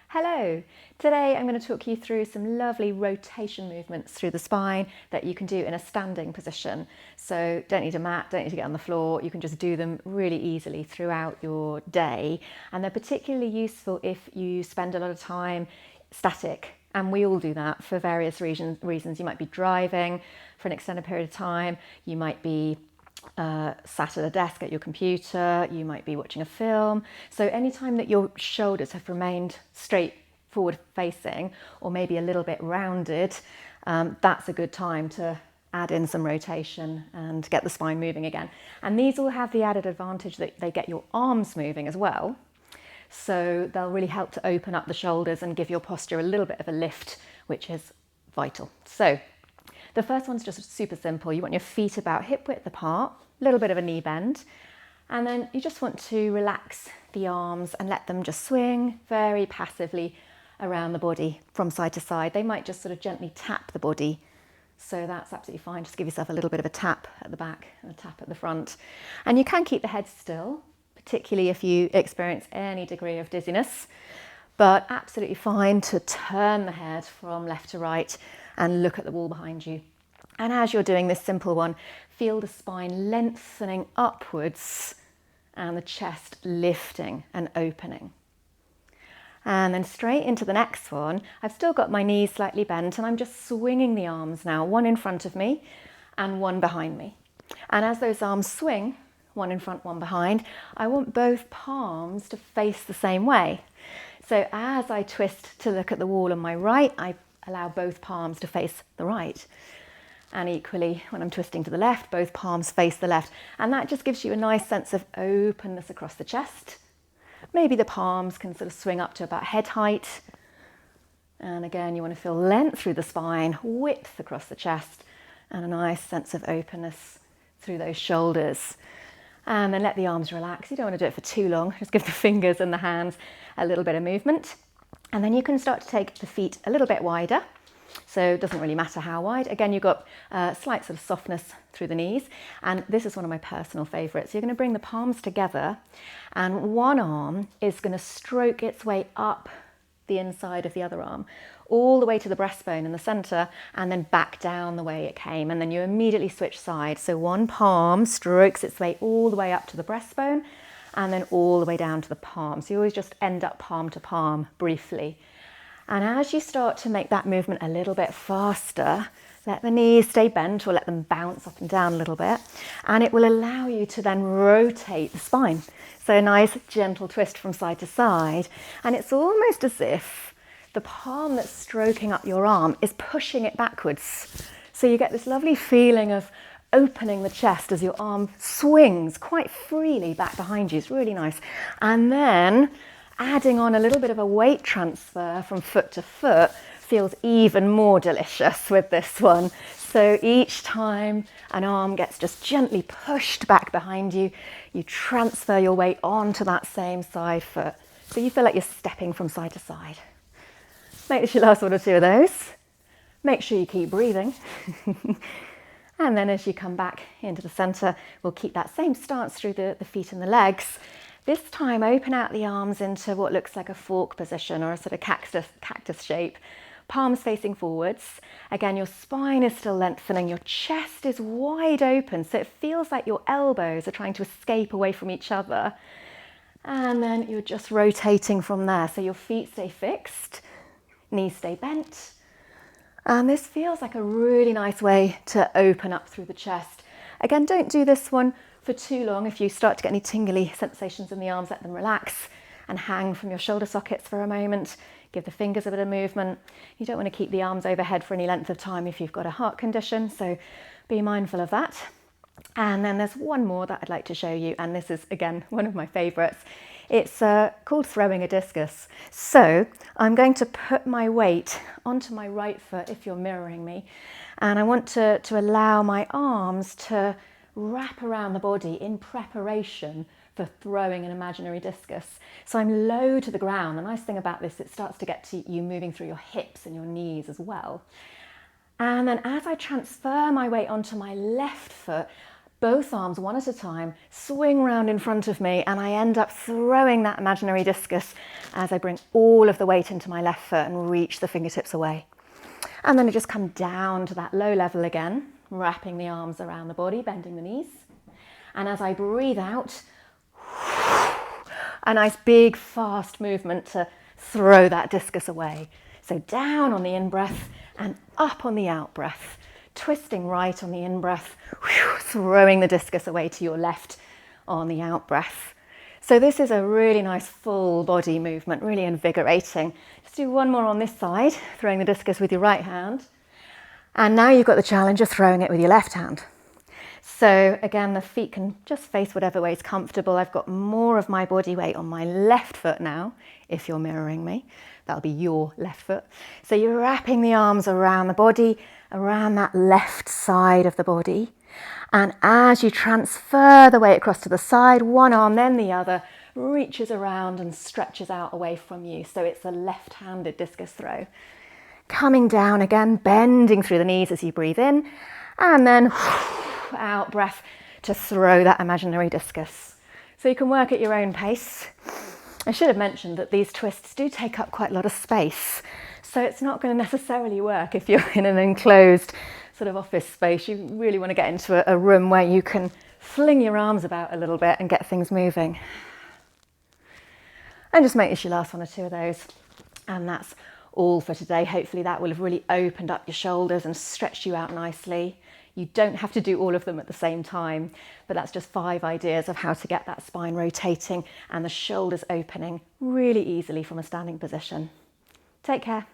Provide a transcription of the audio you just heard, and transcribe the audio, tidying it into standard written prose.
Hello! Today I'm going to talk you through some lovely rotation movements through the spine that you can do in a standing position. So don't need a mat, don't need to get on the floor, you can just do them really easily throughout your day. And they're particularly useful if you spend a lot of time static. And we all do that for various reasons. You might be driving for an extended period of time, you might be sat at a desk at your computer, you might be watching a film. So anytime that your shoulders have remained straight forward facing or maybe a little bit rounded, that's a good time to add in some rotation and get the spine moving again. And these all have the added advantage that they get your arms moving as well. So they'll really help to open up the shoulders and give your posture a little bit of a lift, which is vital. So the first one's just super simple. You want your feet about hip width apart, a little bit of a knee bend, and then you just want to relax the arms and let them just swing very passively around the body from side to side. They might just sort of gently tap the body, so that's absolutely fine. Just give yourself a little bit of a tap at the back and a tap at the front. And you can keep the head still, particularly if you experience any degree of dizziness, but absolutely fine to turn the head from left to right and look at the wall behind you. And as you're doing this simple one, feel the spine lengthening upwards and the chest lifting and opening. And then straight into the next one. I've still got my knees slightly bent and I'm just swinging the arms now, one in front of me and one behind me. And as those arms swing, one in front, one behind, I want both palms to face the same way. So as I twist to look at the wall on my right, I allow both palms to face the right. And equally, when I'm twisting to the left, both palms face the left. And that just gives you a nice sense of openness across the chest. Maybe the palms can sort of swing up to about head height. And again, you want to feel length through the spine, width across the chest, and a nice sense of openness through those shoulders. And then let the arms relax. You don't want to do it for too long. Just give the fingers and the hands a little bit of movement. And then you can start to take the feet a little bit wider. So it doesn't really matter how wide. Again, you've got slight sort of softness through the knees. And this is one of my personal favorites. You're going to bring the palms together and one arm is going to stroke its way up the inside of the other arm, all the way to the breastbone in the center and then back down the way it came. And then you immediately switch sides. So one palm strokes its way all the way up to the breastbone and then all the way down to the palm. So you always just end up palm to palm briefly. And as you start to make that movement a little bit faster, let the knees stay bent or let them bounce up and down a little bit. And it will allow you to then rotate the spine. So a nice gentle twist from side to side. And it's almost as if the palm that's stroking up your arm is pushing it backwards. So you get this lovely feeling of opening the chest as your arm swings quite freely back behind you. It's really nice. And then adding on a little bit of a weight transfer from foot to foot feels even more delicious with this one. So each time an arm gets just gently pushed back behind you, you transfer your weight onto that same side foot. So you feel like you're stepping from side to side. Make this your last one or two of those. Make sure you keep breathing. And then as you come back into the center, we'll keep that same stance through the feet and the legs. This time, open out the arms into what looks like a fork position or a sort of cactus shape. Palms facing forwards. Again, your spine is still lengthening. Your chest is wide open, so it feels like your elbows are trying to escape away from each other. And then you're just rotating from there. So your feet stay fixed, knees stay bent. And this feels like a really nice way to open up through the chest. Again, don't do this one for too long. If you start to get any tingly sensations in the arms, let them relax and hang from your shoulder sockets for a moment. Give the fingers a bit of movement. You don't want to keep the arms overhead for any length of time if you've got a heart condition, so be mindful of that. And then there's one more that I'd like to show you, and this is, again, one of my favorites. It's called throwing a discus. So I'm going to put my weight onto my right foot if you're mirroring me, and I want to allow my arms to wrap around the body in preparation for throwing an imaginary discus. So I'm low to the ground. The nice thing about this, it starts to get to you moving through your hips and your knees as well. And then as I transfer my weight onto my left foot, both arms one at a time, swing round in front of me, and I end up throwing that imaginary discus as I bring all of the weight into my left foot and reach the fingertips away. And then I just come down to that low level again, wrapping the arms around the body, bending the knees. And as I breathe out, a nice big fast movement to throw that discus away. So down on the in-breath and up on the out-breath. Twisting right on the in-breath, throwing the discus away to your left on the out-breath. So this is a really nice full body movement, really invigorating. Just do one more on this side, throwing the discus with your right hand. And now you've got the challenge of throwing it with your left hand. So again, the feet can just face whatever way is comfortable. I've got more of my body weight on my left foot now, if you're mirroring me. That'll be your left foot. So you're wrapping the arms around the body, around that left side of the body. And as you transfer the weight across to the side, one arm, then the other, reaches around and stretches out away from you. So it's a left-handed discus throw. Coming down again, bending through the knees as you breathe in, and then out breath to throw that imaginary discus. So you can work at your own pace. I should have mentioned that these twists do take up quite a lot of space. So it's not going to necessarily work if you're in an enclosed sort of office space. You really want to get into a room where you can fling your arms about a little bit and get things moving. And just make this your last one or two of those. And that's all for today. Hopefully that will have really opened up your shoulders and stretched you out nicely. You don't have to do all of them at the same time, but that's just 5 ideas of how to get that spine rotating and the shoulders opening really easily from a standing position. Take care.